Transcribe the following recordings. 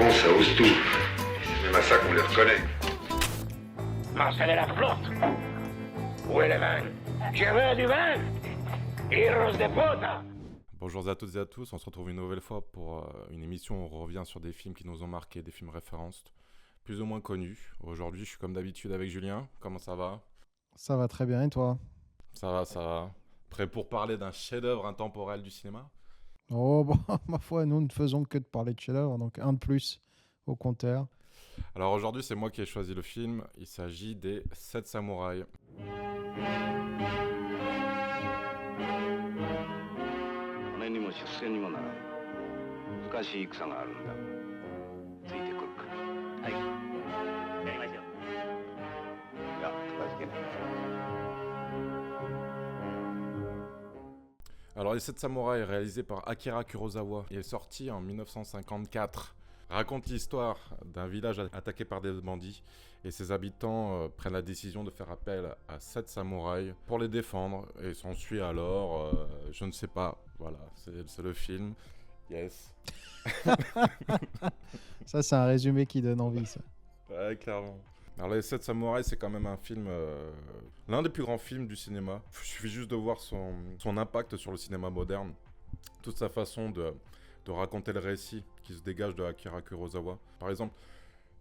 con, ça ose tout. C'est même à ça qu'on les reconnaît. Marcel est la flotte. Où est le vin? Je veux du vin. Heroes de puta. Bonjour à toutes et à tous, on se retrouve une nouvelle fois pour une émission où on revient sur des films qui nous ont marqués, des films références, plus ou moins connus. Aujourd'hui, je suis comme d'habitude avec Julien. Comment ça va? Ça va très bien, et toi? Ça va, ça va. Prêt pour parler d'un chef-d'œuvre intemporel du cinéma? Oh, bon, ma foi, nous ne faisons que de parler de chef-d'œuvre, donc un de plus au compteur. Alors aujourd'hui, c'est moi qui ai choisi le film. Il s'agit des 7 samouraïs. 金にも出世にもならん難しい戦があるんだついてくるかはいやりましょういや片付けない Alors les 7 samouraïs, réalisé par Akira Kurosawa, il est sorti en 1954. Raconte l'histoire d'un village attaqué par des bandits et ses habitants prennent la décision de faire appel à 7 samouraïs pour les défendre. Et s'ensuit alors, je ne sais pas, voilà, c'est le film. Yes. Ça, c'est un résumé qui donne envie, ça. Ouais, clairement. Alors les 7 samouraïs, c'est quand même un film, l'un des plus grands films du cinéma. Il suffit juste de voir son impact sur le cinéma moderne, toute sa façon de raconter le récit qui se dégage de Akira Kurosawa. Par exemple,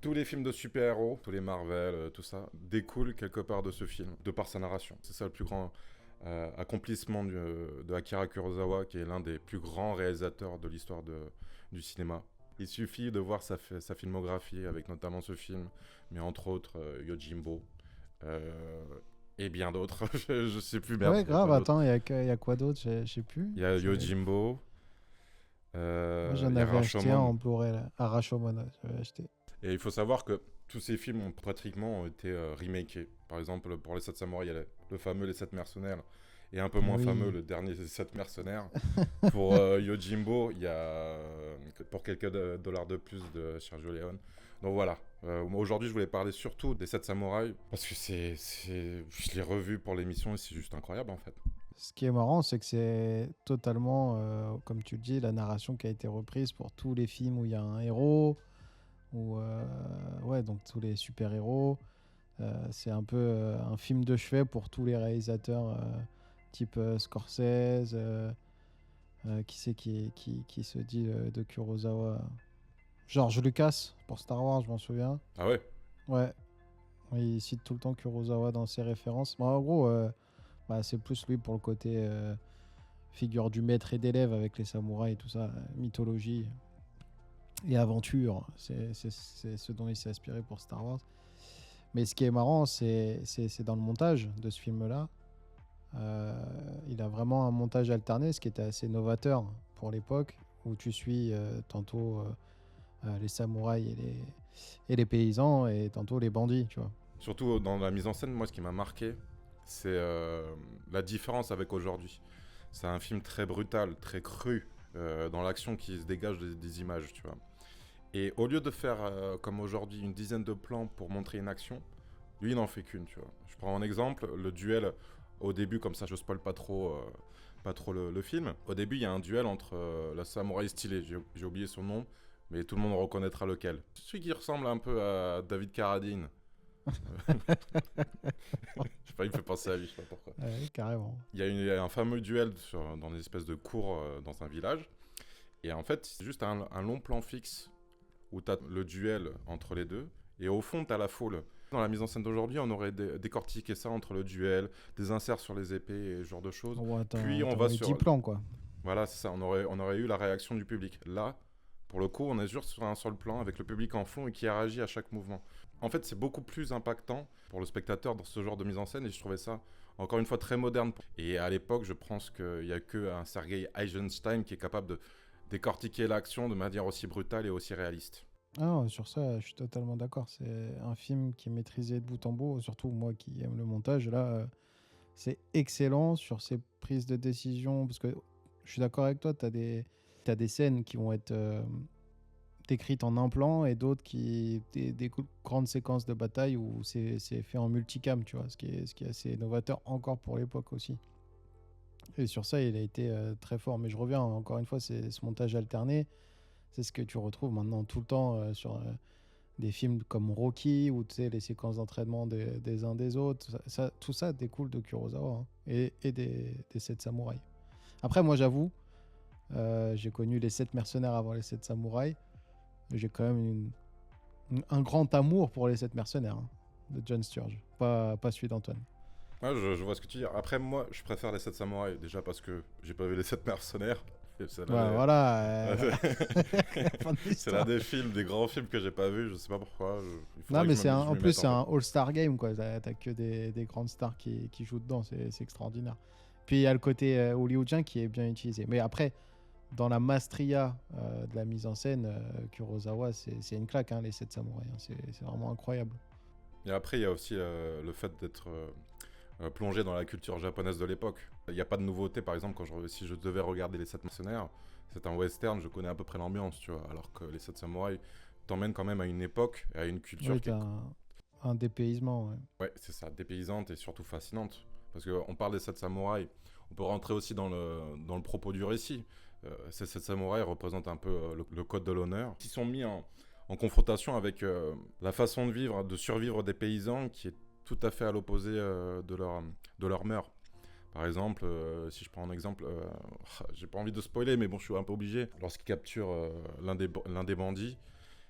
tous les films de super-héros, tous les Marvel, tout ça, découlent quelque part de ce film, de par sa narration. C'est ça le plus grand accomplissement de Akira Kurosawa, qui est l'un des plus grands réalisateurs de l'histoire du cinéma. Il suffit de voir sa filmographie, avec notamment ce film, mais entre autres Yojimbo, et bien d'autres. je sais plus bien. Ouais, grave, attends, il y a quoi d'autre? Je sais plus. Il y a Yojimbo. Moi, j'en avais acheté un en Blu-ray, là. À Rashomon, j'avais acheté. Et il faut savoir que tous ces films ont pratiquement été remakés. Par exemple, pour les 7 samouraïs, il y a le fameux Les 7 mercenaires, et un peu moins fameux, le dernier 7 mercenaires. Pour Yojimbo, il y a pour quelques dollars de plus de Sergio Leone. Donc voilà, aujourd'hui je voulais parler surtout des 7 samouraïs, parce que je l'ai revu pour l'émission et c'est juste incroyable en fait. Ce qui est marrant, c'est que c'est totalement, comme tu le dis, la narration qui a été reprise pour tous les films où il y a un héros, ou ouais, donc tous les super-héros. C'est un peu un film de chevet pour tous les réalisateurs type Scorsese, qui c'est qui se dit de Kurosawa? George Lucas pour Star Wars, je m'en souviens. Ah ouais? Ouais, il cite tout le temps Kurosawa dans ses références. Bon, en gros, c'est plus lui pour le côté figure du maître et d'élève avec les samouraïs et tout ça, mythologie et aventure. C'est ce dont il s'est inspiré pour Star Wars. Mais ce qui est marrant, c'est dans le montage de ce film-là. Il a vraiment un montage alterné, ce qui était assez novateur pour l'époque, où tu suis tantôt les samouraïs et les paysans, et tantôt les bandits, tu vois. Surtout dans la mise en scène, moi ce qui m'a marqué, c'est la différence avec aujourd'hui. C'est un film très brutal, très cru, dans l'action qui se dégage des images, tu vois. Et au lieu de faire, comme aujourd'hui, une dizaine de plans pour montrer une action, lui, il n'en fait qu'une, tu vois. Je prends un exemple, le duel, au début, comme ça, je spoil pas trop le film. Au début, il y a un duel entre le samouraï stylé, j'ai oublié son nom, mais tout le monde reconnaîtra lequel. Celui qui ressemble un peu à David Carradine. Je sais pas, il me fait penser à lui, je sais pas pourquoi. Ouais, carrément. Il y a un fameux duel dans une espèce de cour dans un village. Et en fait, c'est juste un long plan fixe où tu as le duel entre les deux. Et au fond, tu as la foule. Dans la mise en scène d'aujourd'hui, on aurait décortiqué ça entre le duel, des inserts sur les épées et ce genre de choses. Puis on va sur 10 plans, quoi. Voilà, c'est ça. On aurait eu la réaction du public. Là, pour le coup, on est juste sur un seul plan avec le public en fond et qui réagit à chaque mouvement. En fait, c'est beaucoup plus impactant pour le spectateur dans ce genre de mise en scène et je trouvais ça, encore une fois, très moderne. Et à l'époque, je pense qu'il n'y a qu'un Sergei Eisenstein qui est capable de décortiquer l'action de manière aussi brutale et aussi réaliste. Ah, sur ça, je suis totalement d'accord. C'est un film qui est maîtrisé de bout en bout, surtout moi qui aime le montage. Là, c'est excellent sur ses prises de décision, parce que je suis d'accord avec toi, t'as des scènes qui vont être décrites en un plan et d'autres des grandes séquences de bataille où c'est fait en multicam, tu vois, ce qui est assez novateur encore pour l'époque aussi. Et sur ça, il a été très fort. Mais je reviens, encore une fois, c'est ce montage alterné. C'est ce que tu retrouves maintenant tout le temps sur des films comme Rocky, où tu sais, les séquences d'entraînement des uns des autres. Tout ça découle de Kurosawa, hein, et des 7 samouraïs. Après, moi, j'avoue, j'ai connu les 7 mercenaires avant les 7 samouraïs. J'ai quand même un grand amour pour les 7 mercenaires, hein, de John Sturge, pas celui d'Antoine. Ouais, je vois ce que tu dis. Après, moi, je préfère les 7 samouraïs, déjà parce que j'ai pas vu les 7 mercenaires. Et c'est Ouais, l'un voilà. Fin de c'est l'histoire. l'un des films, des grands films que j'ai pas vu, je sais pas pourquoi. Il faudrait Non, que mais je en m'y plus, mette, c'est en un all-star game, quoi. T'as que des grandes stars qui jouent dedans, c'est extraordinaire. Puis il y a le côté hollywoodien qui est bien utilisé. Mais après, dans la maestria de la mise en scène, Kurosawa, c'est une claque, hein, les 7 samouraïs, hein. C'est vraiment incroyable. Et après, il y a aussi le fait d'être plongé dans la culture japonaise de l'époque. Il n'y a pas de nouveauté, par exemple, si je devais regarder les 7 mercenaires, c'est un western, je connais à peu près l'ambiance, tu vois. Alors que les 7 samouraïs t'emmènent quand même à une époque, à une culture Oui, qui est... t'as un dépaysement, ouais. Ouais, c'est ça, dépaysante et surtout fascinante. Parce qu'on parle des 7 samouraïs, on peut rentrer aussi dans le propos du récit. Ces 7 samouraïs représentent un peu le code de l'honneur, qui sont mis en confrontation avec la façon de vivre, de survivre des paysans, qui est tout à fait à l'opposé de leur mœurs. Par exemple, si je prends un exemple, j'ai pas envie de spoiler, mais bon, je suis un peu obligé. Lorsqu'ils capturent l'un des bandits,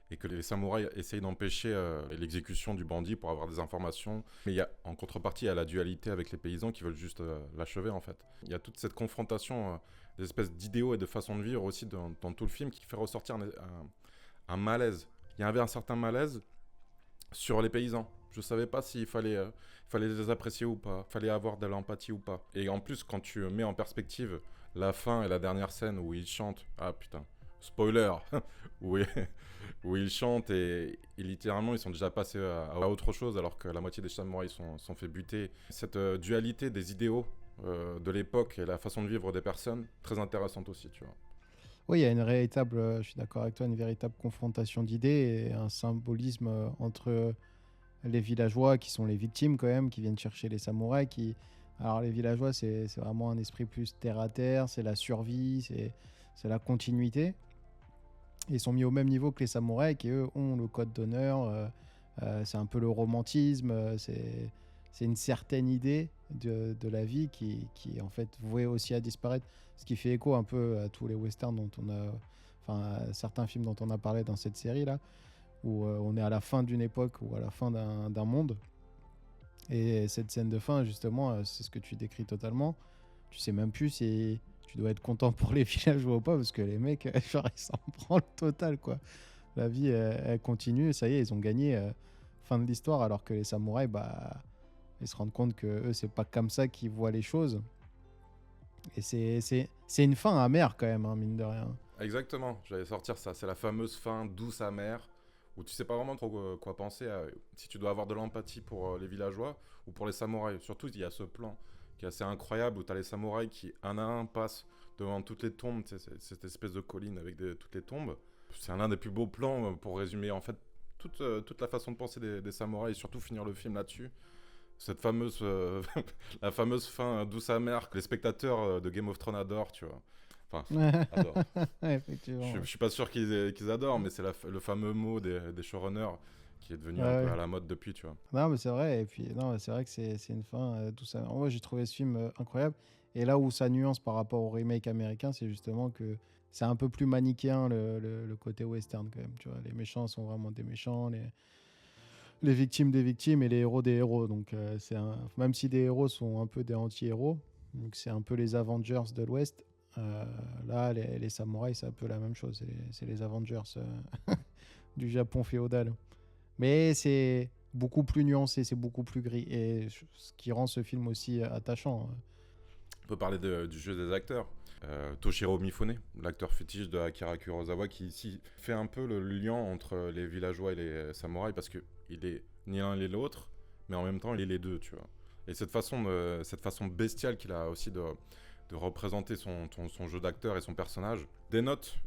et que les samouraïs essayent d'empêcher l'exécution du bandit pour avoir des informations. Mais en contrepartie, il y a la dualité avec les paysans qui veulent juste l'achever, en fait. Il y a toute cette confrontation des espèces d'idéaux et de façons de vivre aussi dans tout le film qui fait ressortir un malaise. Il y avait un certain malaise sur les paysans. Je savais pas s'il fallait les apprécier ou pas, fallait avoir de l'empathie ou pas. Et en plus, quand tu mets en perspective la fin et la dernière scène où ils chantent, ah putain, spoiler, où ils chantent et littéralement ils sont déjà passés à autre chose alors que la moitié des samouraïs sont fait buter. Cette dualité des idéaux de l'époque et la façon de vivre des personnes, très intéressante aussi, tu vois. Oui, il y a une véritable, je suis d'accord avec toi, une véritable confrontation d'idées et un symbolisme entre les villageois qui sont les victimes quand même, qui viennent chercher les samouraïs. Alors les villageois, c'est vraiment un esprit plus terre à terre, c'est la survie, c'est la continuité. Ils sont mis au même niveau que les samouraïs qui, eux, ont le code d'honneur. C'est un peu le romantisme, c'est une certaine idée de la vie qui est en fait vouée aussi à disparaître. Ce qui fait écho un peu à tous les westerns à certains films dont on a parlé dans cette série-là, où on est à la fin d'une époque ou à la fin d'un monde. Et cette scène de fin, justement, c'est ce que tu décris totalement. Tu sais même plus si tu dois être content pour les villageois ou pas, parce que les mecs, genre, ils s'en prennent le total, quoi. La vie, elle continue, ça y est, ils ont gagné, fin de l'histoire, alors que les samouraïs, ils se rendent compte que eux, c'est pas comme ça qu'ils voient les choses. Et c'est une fin amère, quand même, hein, mine de rien. Exactement, j'allais sortir ça, c'est la fameuse fin douce amère, où tu sais pas vraiment trop quoi penser, si tu dois avoir de l'empathie pour les villageois ou pour les samouraïs. Surtout, il y a ce plan qui est assez incroyable, où tu as les samouraïs qui, un à un, passent devant toutes les tombes, cette espèce de colline avec toutes les tombes. C'est l'un des plus beaux plans pour résumer en fait toute la façon de penser des samouraïs, et surtout finir le film là-dessus. Cette fameuse, la fameuse fin douce amère que les spectateurs de Game of Thrones adorent, tu vois. Enfin, adorent. Effectivement. Je suis pas sûr qu'ils adorent, mais c'est le fameux mot des showrunners qui est devenu un peu à la mode depuis, tu vois. Non, mais c'est vrai. Et puis, non, c'est vrai que c'est une fin douce amère. Moi, j'ai trouvé ce film incroyable. Et là où ça nuance par rapport au remake américain, c'est justement que c'est un peu plus manichéen le côté western quand même. Tu vois, les méchants sont vraiment des méchants, les victimes des victimes et les héros des héros. Donc, même si des héros sont un peu des anti-héros, donc c'est un peu les Avengers de l'Ouest. Là, les samouraïs, c'est un peu la même chose. C'est les Avengers du Japon féodal. Mais c'est beaucoup plus nuancé, c'est beaucoup plus gris. Et ce qui rend ce film aussi attachant. On peut parler du jeu des acteurs. Toshiro Mifune, l'acteur fétiche de Akira Kurosawa, qui ici fait un peu le lien entre les villageois et les samouraïs, parce qu'il est ni l'un ni l'autre, mais en même temps il est les deux, tu vois. Et cette façon bestiale qu'il a aussi de représenter son jeu d'acteur et son personnage dénote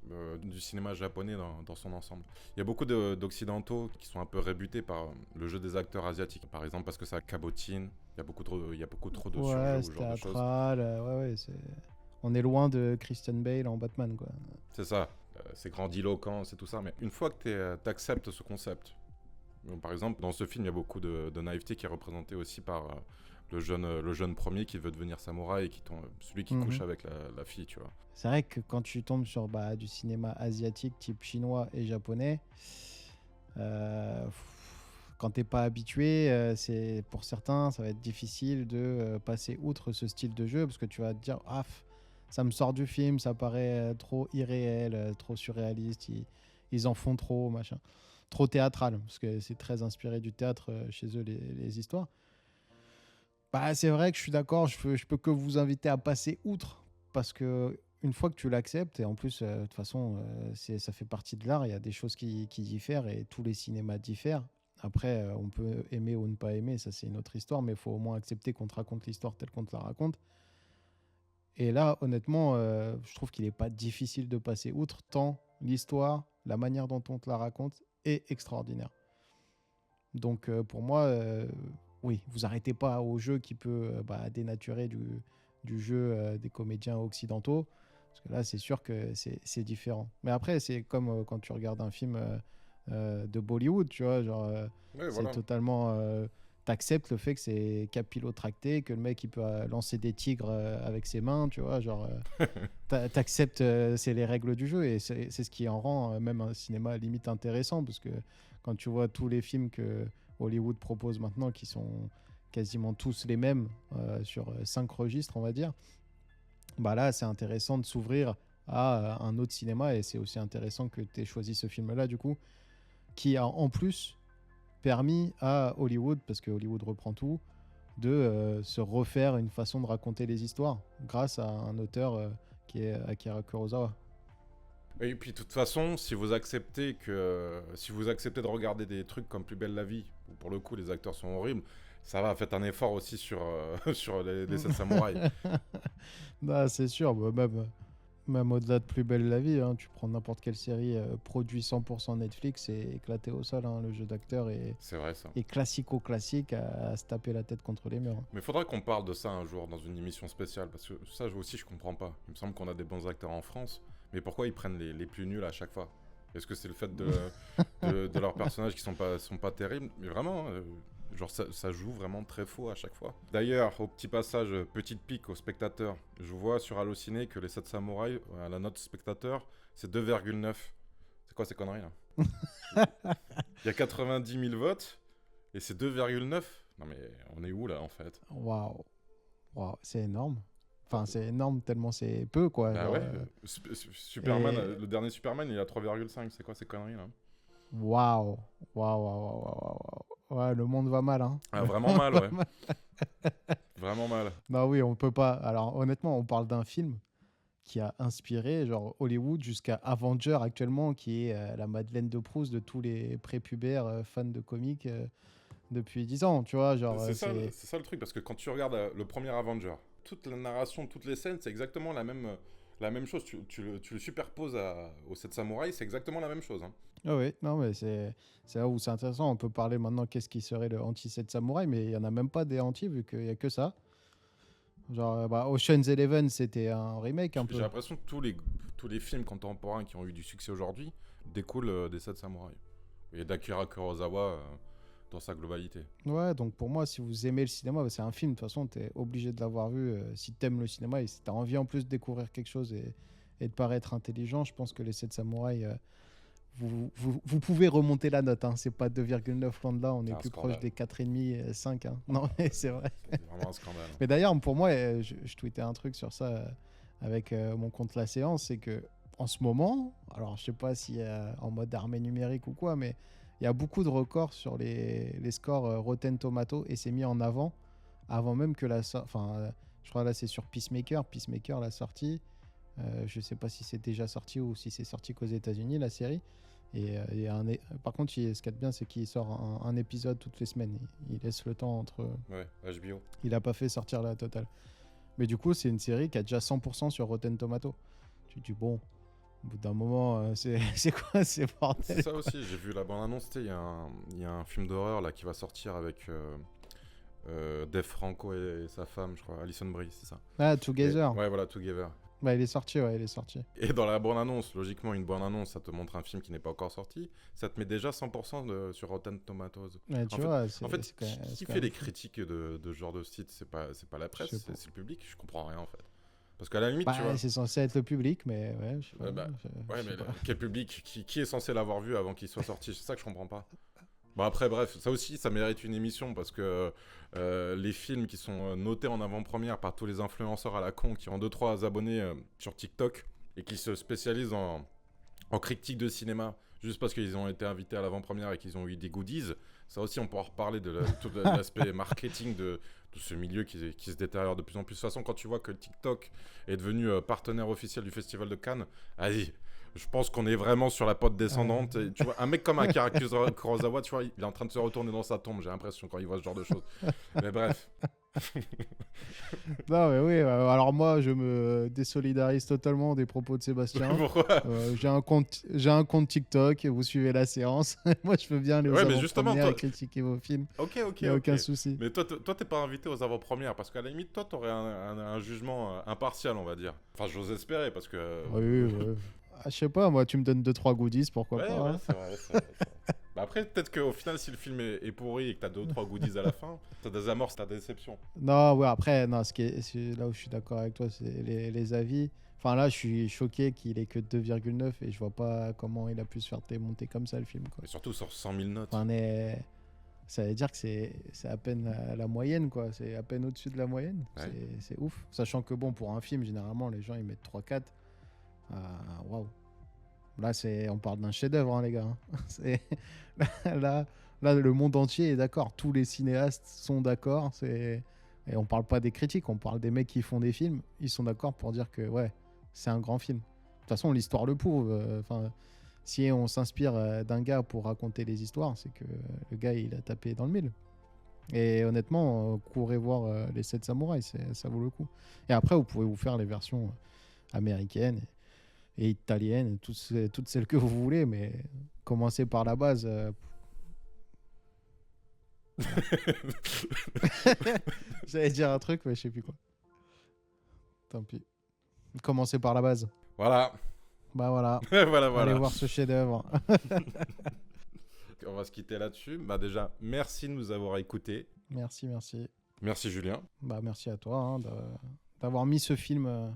du cinéma japonais dans son ensemble. Il y a beaucoup d'occidentaux qui sont un peu rébutés par le jeu des acteurs asiatiques, par exemple parce que ça cabotine, il y a beaucoup trop de surjeux ou ce genre de choses. Théâtral, on est loin de Christian Bale en Batman, quoi. C'est ça. c'est grandiloquent, c'est tout ça. Mais une fois que tu acceptes ce concept, donc, par exemple, dans ce film, il y a beaucoup de naïveté qui est représentée aussi par le jeune premier qui veut devenir samouraï et celui qui couche avec la fille, tu vois. C'est vrai que quand tu tombes sur du cinéma asiatique type chinois et japonais, quand t'es pas habitué, c'est pour certains, ça va être difficile de passer outre ce style de jeu parce que tu vas te dire ça me sort du film, ça paraît trop irréel, trop surréaliste, ils en font trop, machin. Trop théâtral, parce que c'est très inspiré du théâtre chez eux, les histoires. Bah, c'est vrai que je suis d'accord, je peux que vous inviter à passer outre, parce que une fois que tu l'acceptes, et en plus, de toute façon, ça fait partie de l'art, il y a des choses qui diffèrent, et tous les cinémas diffèrent. Après, on peut aimer ou ne pas aimer, ça c'est une autre histoire, mais il faut au moins accepter qu'on te raconte l'histoire telle qu'on te la raconte. Et là, honnêtement, je trouve qu'il n'est pas difficile de passer outre, tant l'histoire, la manière dont on te la raconte est extraordinaire. Donc pour moi, oui, vous arrêtez pas au jeu qui peut dénaturer du jeu des comédiens occidentaux, parce que là c'est sûr que c'est différent. Mais après c'est comme quand tu regardes un film de Bollywood, tu vois, genre Ouais, c'est voilà. totalement t'acceptes le fait que c'est capillotracté, que le mec il peut lancer des tigres avec ses mains, tu vois, genre t'acceptes, c'est les règles du jeu, et c'est ce qui en rend même un cinéma limite intéressant, parce que quand tu vois tous les films que Hollywood propose maintenant, qui sont quasiment tous les mêmes sur 5 registres, on va dire, bah là c'est intéressant de s'ouvrir à un autre cinéma, et c'est aussi intéressant que tu aies choisi ce film-là, du coup, qui a en plus permis à Hollywood, parce que Hollywood reprend tout, de se refaire une façon de raconter les histoires grâce à un auteur qui est Akira Kurosawa. Et puis de toute façon, si vous acceptez de regarder des trucs comme Plus belle la vie, où pour le coup les acteurs sont horribles, ça va, faites un effort aussi sur les 7 samouraïs. Bah, c'est sûr, bah, même au-delà de Plus belle la vie, hein, tu prends n'importe quelle série produit 100% Netflix, c'est éclaté au sol, hein, le jeu d'acteur C'est vrai ça. est classico-classique à se taper la tête contre les murs. Mais faudra qu'on parle de ça un jour dans une émission spéciale, parce que ça aussi je comprends pas. Il me semble qu'on a des bons acteurs en France, mais pourquoi ils prennent les plus nuls à chaque fois? Est-ce que c'est le fait de leurs personnages qui sont pas terribles? Mais vraiment, genre ça joue vraiment très faux à chaque fois. D'ailleurs, au petit passage, petite pique aux spectateurs, je vois sur Allociné que les 7 samouraïs, à la note spectateur, c'est 2,9. C'est quoi ces conneries là? Il y a 90 000 votes, et c'est 2,9. Non mais on est où là en fait? Waouh, c'est énorme. Enfin, c'est énorme tellement c'est peu, quoi. Bah genre, ouais, Superman, le dernier Superman, il a 3,5. C'est quoi ces conneries là? Waouh. Ouais, le monde va mal, hein. Ah, vraiment mal, ouais. Vraiment mal. Bah oui, on peut pas. Alors, honnêtement, on parle d'un film qui a inspiré genre Hollywood jusqu'à Avenger actuellement, qui est la Madeleine de Proust de tous les prépubères fans de comics depuis 10 ans, tu vois, genre C'est ça le truc, parce que quand tu regardes le premier Avenger, toute la narration, toutes les scènes, c'est exactement la même chose. Tu le superposes aux 7 samouraïs, c'est exactement la même chose. Hein. Ah oui, non, mais c'est là où c'est intéressant. On peut parler maintenant qu'est-ce qui serait le anti-7 samouraï, mais il n'y en a même pas des anti, vu qu'il n'y a que ça. Genre, Ocean's Eleven, c'était un remake un peu. J'ai l'impression que tous les films contemporains qui ont eu du succès aujourd'hui découlent des 7 samouraïs. Et d'Akira Kurosawa dans sa globalité. Ouais, donc pour moi, si vous aimez le cinéma, c'est un film, de toute façon, t'es obligé de l'avoir vu. Si t'aimes le cinéma et si t'as envie en plus de découvrir quelque chose et de paraître intelligent, je pense que les 7 samouraïs, vous pouvez remonter la note. Hein. C'est pas 2,9 loin de là, on est plus proche des 4,5, 5. Hein. Non, mais c'est vrai. C'est vraiment un scandale. Mais d'ailleurs, pour moi, je tweetais un truc sur ça avec mon compte La Séance, c'est que en ce moment, alors je sais pas si en mode armée numérique ou quoi, mais il y a beaucoup de records sur les scores Rotten Tomato, et c'est mis en avant même que je crois là c'est sur Peacemaker l'a sortie. Je sais pas si c'est déjà sorti ou si c'est sorti qu'aux États-Unis la série. Par contre, ce qu'il y a de bien, c'est qu'il sort un épisode toutes les semaines. Il laisse le temps entre. Ouais, HBO. Il a pas fait sortir la totale. Mais du coup, c'est une série qui a déjà 100% sur Rotten Tomato. Tu te dis bon. Au bout d'un moment, c'est quoi ces bordels? C'est ça aussi, j'ai vu la bande-annonce, il y a un film d'horreur là qui va sortir avec Dave Franco et sa femme, je crois, Alison Brie, c'est ça. Ah, Together. Ouais, voilà, Together. Bah, il est sorti, ouais, il est sorti. Et dans la bande-annonce, logiquement, une bande-annonce, ça te montre un film qui n'est pas encore sorti. Ça te met déjà 100% sur Rotten Tomatoes. Ouais, tu En fait- vois, c'est En fait, c'est quand même- qui c'est quand fait même les fou. critiques de ce genre de site? C'est pas la presse, Je sais pas. c'est le public. Je comprends rien, en fait. Parce qu'à la limite, tu Bah, vois... c'est censé être le public, mais ouais, je sais pas. bah, je Ouais, sais mais pas. quel public? Qui est censé l'avoir vu avant qu'il soit sorti? C'est ça que je comprends pas. Bon, après, bref, ça aussi, ça mérite une émission parce que les films qui sont notés en avant-première par tous les influenceurs à la con qui ont 2-3 abonnés sur TikTok et qui se spécialisent en critique de cinéma juste parce qu'ils ont été invités à l'avant-première et qu'ils ont eu des goodies, ça aussi, on pourra reparler de tout l'aspect marketing de ce milieu qui se détériore de plus en plus. De toute façon, quand tu vois que TikTok est devenu partenaire officiel du Festival de Cannes, allez, je pense qu'on est vraiment sur la pente descendante. Et, tu vois, un mec comme Akira Kurosawa, tu vois, il est en train de se retourner dans sa tombe, j'ai l'impression, quand il voit ce genre de choses. Mais bref. Non, mais oui, alors moi, je me désolidarise totalement des propos de Sébastien. Pourquoi? J'ai un compte TikTok, vous suivez la séance. Moi, je peux bien aller aux Ouais, mais justement, avant-premières toi- et critiquer vos films. Ok, Il n'y a ok. aucun souci. Mais toi, t'es pas invité aux avant-premières parce qu'à la limite, toi, t'aurais un jugement impartial, on va dire. Enfin, j'ose espérer parce que. Oui, oui. Ah, je sais pas, moi, tu me donnes 2-3 goodies, pourquoi Ouais, pas. ouais, Hein. c'est vrai, c'est vrai. Bah après, peut-être qu'au final, si le film est pourri et que t'as 2 ou 3 goodies à la fin, ça désamorce ta déception. Non, ouais, après, non, là où je suis d'accord avec toi, c'est les avis. Enfin, là, je suis choqué qu'il ait que 2,9 et je vois pas comment il a pu se faire démonter comme ça, le film, quoi. Et surtout sur 100 000 notes. Enfin, ça veut dire que c'est à peine la moyenne, quoi. C'est à peine au-dessus de la moyenne. Ouais. C'est ouf. Sachant que, bon, pour un film, généralement, les gens, ils mettent 3-4. Waouh. Là, on parle d'un chef-d'œuvre, hein, les gars. Hein. Là, le monde entier est d'accord. Tous les cinéastes sont d'accord. Et on parle pas des critiques, on parle des mecs qui font des films. Ils sont d'accord pour dire que, ouais, c'est un grand film. De toute façon, l'histoire le prouve. Enfin, si on s'inspire d'un gars pour raconter les histoires, c'est que le gars, il a tapé dans le mille. Et honnêtement, courez voir les 7 samouraïs, ça vaut le coup. Et après, vous pouvez vous faire les versions américaines et italiennes, toutes celles que vous voulez, mais commencez par la base. J'allais dire un truc, mais je sais plus quoi. Tant pis. Commencez par la base. Voilà. Bah voilà. Voilà. Allez voir ce chef-d'œuvre. On va se quitter là-dessus. Bah déjà, merci de nous avoir écoutés. Merci. Merci Julien. Bah merci à toi hein, d'avoir mis ce film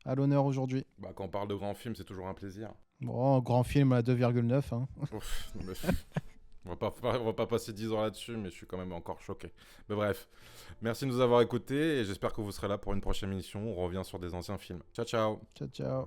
à l'honneur aujourd'hui. Bah, quand on parle de grands films, c'est toujours un plaisir. Bon, grand film à 2,9. Hein. Ouf, mais- on va pas passer 10 ans là-dessus, mais je suis quand même encore choqué. Mais bref, merci de nous avoir écoutés et j'espère que vous serez là pour une prochaine émission. On revient sur des anciens films. Ciao, ciao. Ciao.